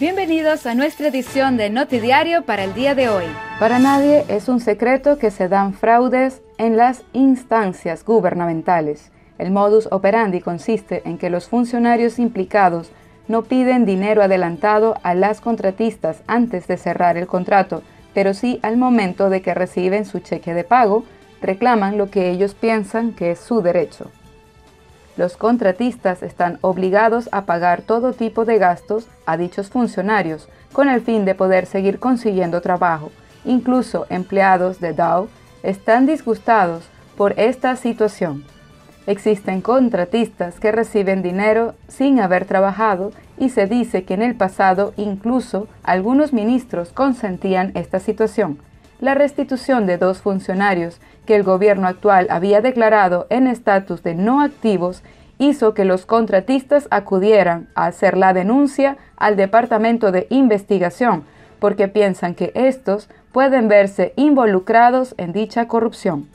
Bienvenidos a nuestra edición de Notidiario para el día de hoy. Para nadie es un secreto que se dan fraudes en las instancias gubernamentales. El modus operandi consiste en que los funcionarios implicados no piden dinero adelantado a las contratistas antes de cerrar el contrato, pero sí al momento de que reciben su cheque de pago, reclaman lo que ellos piensan que es su derecho. Los contratistas están obligados a pagar todo tipo de gastos a dichos funcionarios con el fin de poder seguir consiguiendo trabajo. Incluso empleados de Dow están disgustados por esta situación. Existen contratistas que reciben dinero sin haber trabajado y se dice que en el pasado incluso algunos ministros consentían esta situación. La restitución de 2 funcionarios que el gobierno actual había declarado en estatus de no activos hizo que los contratistas acudieran a hacer la denuncia al Departamento de Investigación porque piensan que estos pueden verse involucrados en dicha corrupción.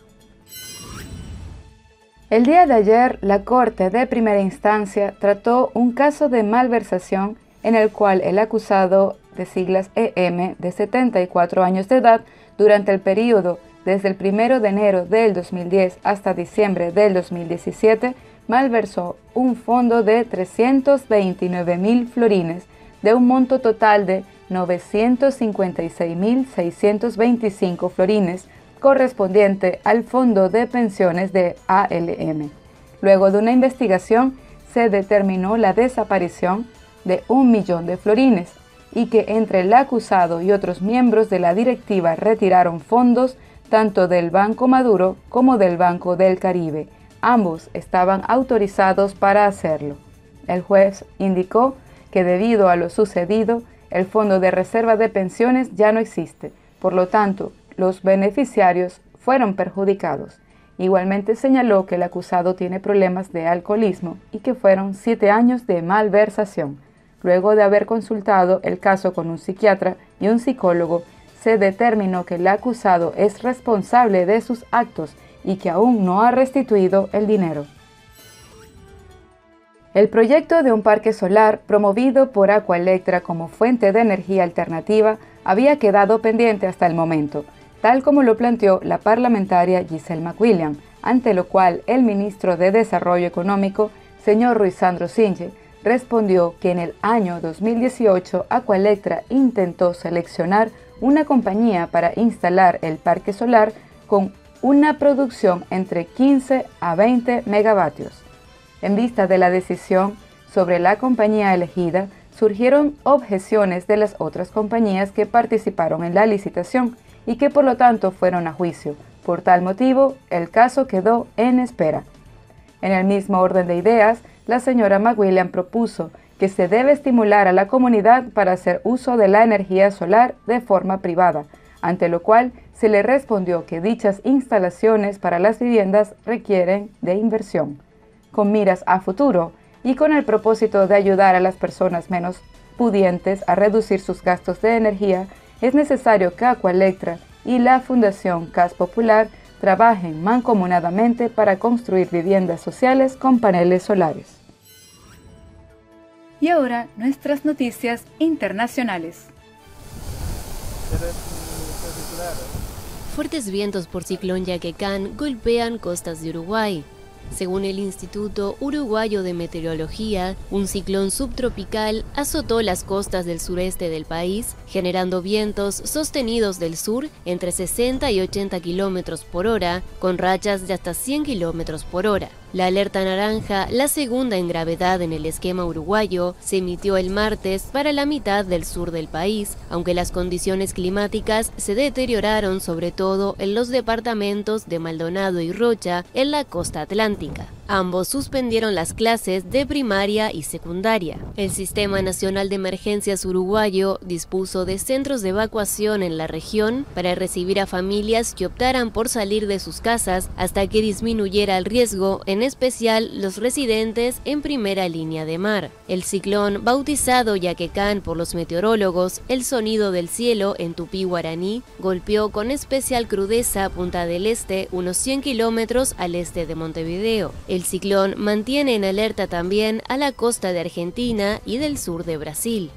El día de ayer, la Corte de Primera Instancia trató un caso de malversación en el cual el acusado, de siglas EM, de 74 años de edad, durante el periodo desde el 1 de enero del 2010 hasta diciembre del 2017, malversó un fondo de 329.000 florines de un monto total de 956.625 florines, correspondiente al Fondo de Pensiones de ALM. Luego de una investigación, se determinó la desaparición de 1 millón de florines y que entre el acusado y otros miembros de la directiva retiraron fondos tanto del Banco Maduro como del Banco del Caribe. Ambos estaban autorizados para hacerlo. El juez indicó que debido a lo sucedido, el Fondo de Reserva de Pensiones ya no existe. Por lo tanto, los beneficiarios fueron perjudicados. Igualmente señaló que el acusado tiene problemas de alcoholismo y que fueron 7 años de malversación. Luego de haber consultado el caso con un psiquiatra y un psicólogo, se determinó que el acusado es responsable de sus actos y que aún no ha restituido el dinero. El proyecto de un parque solar promovido por Aqualectra como fuente de energía alternativa había quedado pendiente hasta el momento, tal como lo planteó la parlamentaria Giselle McWilliams, ante lo cual el ministro de Desarrollo Económico, señor Ruizandro Singe, respondió que en el año 2018 Aqualectra intentó seleccionar una compañía para instalar el parque solar con una producción entre 15 a 20 megavatios. En vista de la decisión sobre la compañía elegida, surgieron objeciones de las otras compañías que participaron en la licitación y que por lo tanto fueron a juicio. Por tal motivo, el caso quedó en espera. En el mismo orden de ideas, la señora McWilliams propuso que se debe estimular a la comunidad para hacer uso de la energía solar de forma privada, ante lo cual se le respondió que dichas instalaciones para las viviendas requieren de inversión. Con miras a futuro y con el propósito de ayudar a las personas menos pudientes a reducir sus gastos de energía, es necesario que Aqualectra y la Fundación CAS Popular trabajen mancomunadamente para construir viviendas sociales con paneles solares. Y ahora, nuestras noticias internacionales. Fuertes vientos por ciclón Yaquecán golpean costas de Uruguay. Según el Instituto Uruguayo de Meteorología, un ciclón subtropical azotó las costas del sureste del país, generando vientos sostenidos del sur entre 60 y 80 km por hora, con rachas de hasta 100 km por hora. La alerta naranja, la segunda en gravedad en el esquema uruguayo, se emitió el martes para la mitad del sur del país, aunque las condiciones climáticas se deterioraron sobre todo en los departamentos de Maldonado y Rocha en la costa atlántica. Ambos suspendieron las clases de primaria y secundaria. El Sistema Nacional de Emergencias uruguayo dispuso de centros de evacuación en la región para recibir a familias que optaran por salir de sus casas hasta que disminuyera el riesgo, en especial los residentes en primera línea de mar. El ciclón, bautizado Yaquecán por los meteorólogos, el sonido del cielo en tupí guaraní, golpeó con especial crudeza Punta del Este, unos 100 kilómetros al este de Montevideo. El ciclón mantiene en alerta también a la costa de Argentina y del sur de Brasil.